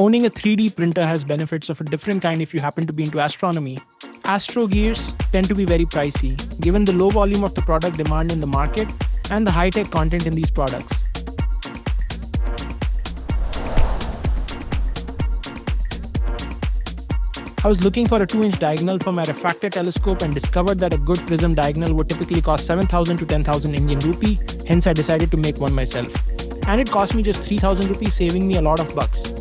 Owning a 3D printer has benefits of a different kind if you happen to be into astronomy. Astro gears tend to be very pricey, given the low volume of the product demand in the market and the high-tech content in these products. I was looking for a 2-inch diagonal for my refractor telescope and discovered that a good prism diagonal would typically cost 7,000 to 10,000 Indian rupee, hence I decided to make one myself. And it cost me just 3,000 rupees, saving me a lot of bucks.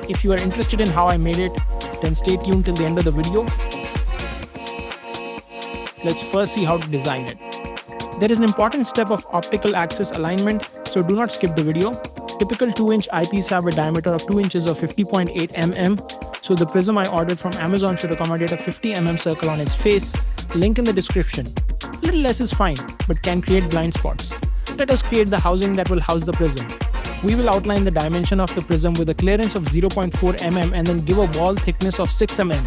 If you are interested in how I made it, then stay tuned till the end of the video. Let's first see how to design it. There is an important step of optical axis alignment, so do not skip the video. Typical 2-inch eyepiece have a diameter of 2 inches or 50.8 mm, so the prism I ordered from Amazon should accommodate a 50 mm circle on its face. Link in the description. Little less is fine, but can create blind spots. Let us create the housing that will house the prism. We will outline the dimension of the prism with a clearance of 0.4 mm and then give a wall thickness of 6 mm.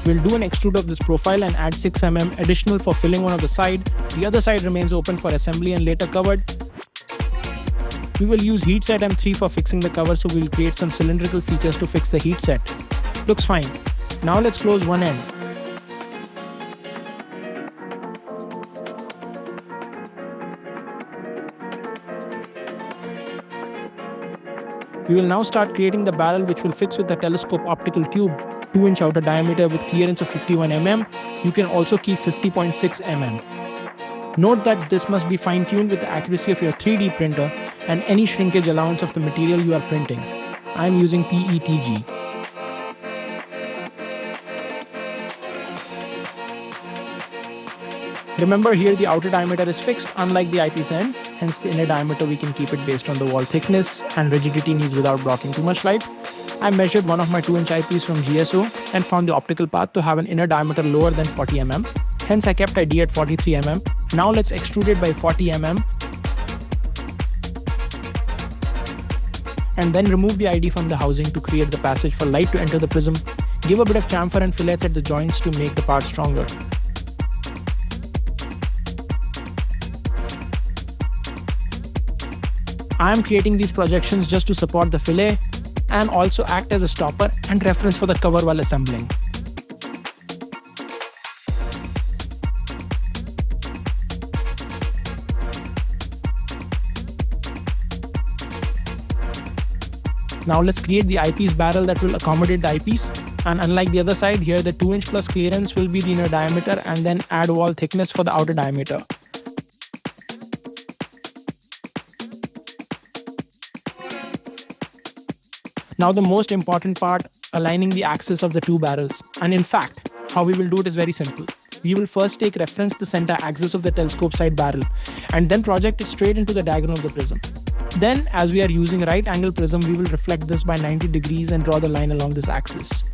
We'll do an extrude of this profile and add 6 mm additional for filling one of the side. The other side remains open for assembly and later covered. We will use heat set M3 for fixing the cover, so we'll create some cylindrical features to fix the heat set. Looks fine. Now let's close one end. We will now start creating the barrel, which will fix with the telescope optical tube, 2-inch outer diameter with clearance of 51 mm. You can also keep 50.6 mm. Note that this must be fine-tuned with the accuracy of your 3D printer and any shrinkage allowance of the material you are printing. I am using PETG. Remember, here the outer diameter is fixed, unlike the eyepiece end, hence the inner diameter we can keep it based on the wall thickness and rigidity needs without blocking too much light. I measured one of my 2-inch eyepiece from GSO and found the optical path to have an inner diameter lower than 40 mm. Hence I kept ID at 43 mm. Now let's extrude it by 40 mm. And then remove the ID from the housing to create the passage for light to enter the prism. Give a bit of chamfer and fillets at the joints to make the part stronger. I am creating these projections just to support the fillet and also act as a stopper and reference for the cover while assembling. Now let's create the eyepiece barrel that will accommodate the eyepiece, and unlike the other side, here the 2-inch plus clearance will be the inner diameter and then add wall thickness for the outer diameter. Now the most important part, aligning the axis of the two barrels. And in fact, how we will do it is very simple. We will first take reference the center axis of the telescope side barrel and then project it straight into the diagonal of the prism. Then, as we are using right angle prism, we will reflect this by 90 degrees and draw the line along this axis.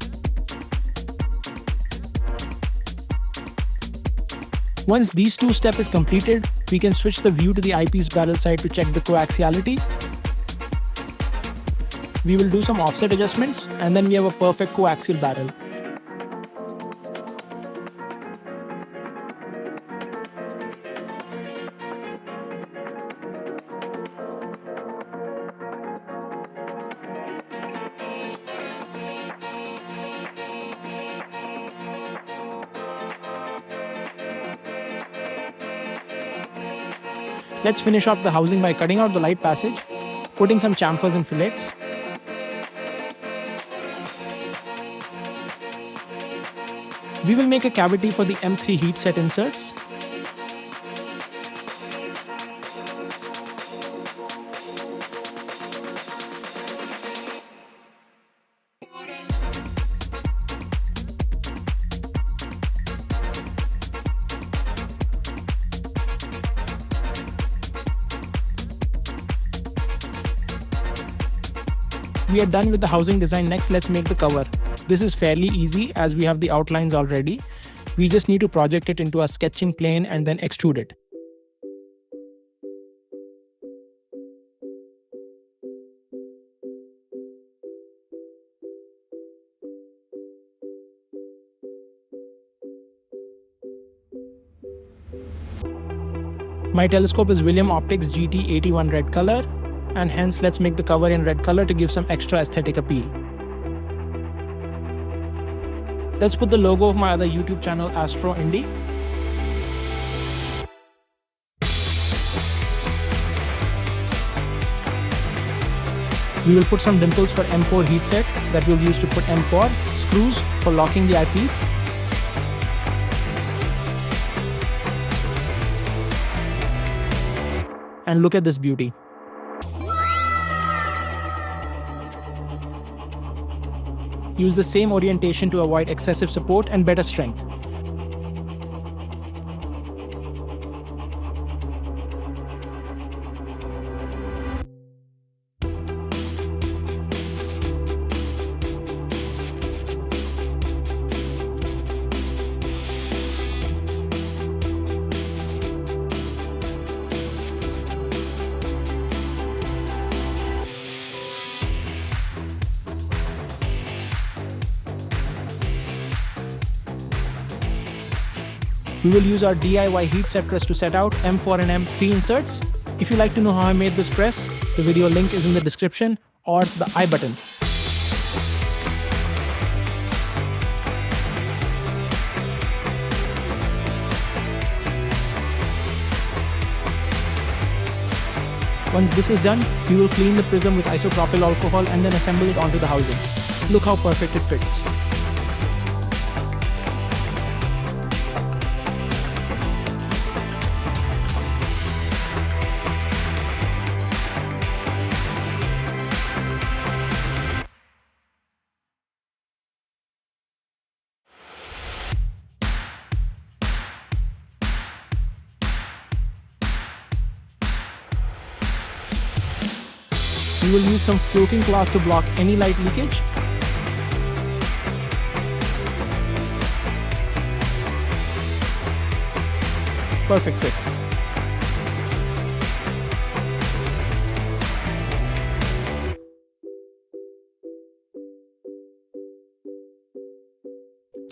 Once these two steps is completed, we can switch the view to the eyepiece barrel side to check the coaxiality. We will do some offset adjustments and then we have a perfect coaxial barrel. Let's finish off the housing by cutting out the light passage, putting some chamfers and fillets. We will make a cavity for the M3 heat set inserts. We are done with the housing design. Next, let's make the cover. This is fairly easy as we have the outlines already. We just need to project it into a sketching plane and then extrude it. My telescope is William Optics GT81 red color. and hence let's make the cover in red color to give some extra aesthetic appeal. Let's put the logo of my other YouTube channel, Astro Indie. We will put some dimples for M4 heatset that we'll use to put M4 screws for locking the eyepiece. And look at this beauty. Use the same orientation to avoid excessive support and better strength. We will use our DIY heatset press to set out M4 and M3 inserts. If you like to know how I made this press, the video link is in the description or the I button. Once this is done, we will clean the prism with isopropyl alcohol and then assemble it onto the housing. Look how perfect it fits. We will use some floating cloth to block any light leakage. Perfect fit.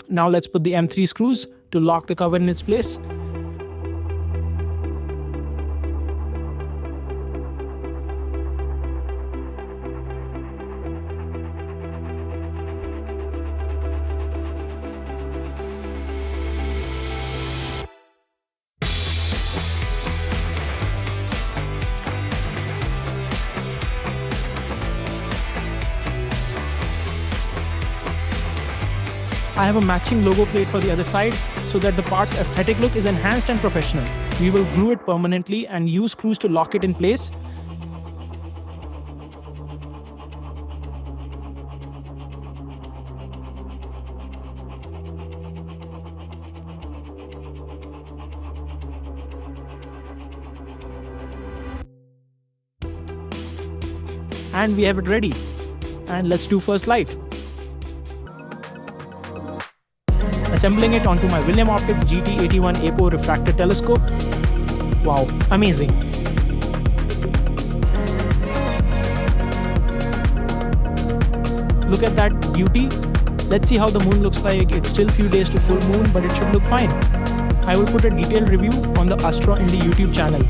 Now let's put the M3 screws to lock the cover in its place. I have a matching logo plate for the other side so that the part's aesthetic look is enhanced and professional. We will glue it permanently and use screws to lock it in place. And we have it ready. And let's do first light. Assembling it onto my William Optics GT81 APO refractor telescope. Wow, amazing. Look at that beauty. Let's see how the moon looks like. It's still few days to full moon, but it should look fine. I will put a detailed review on the Astro Indie YouTube channel.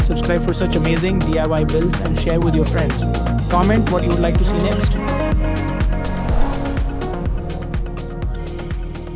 Subscribe for such amazing DIY builds and share with your friends. Comment what you would like to see next.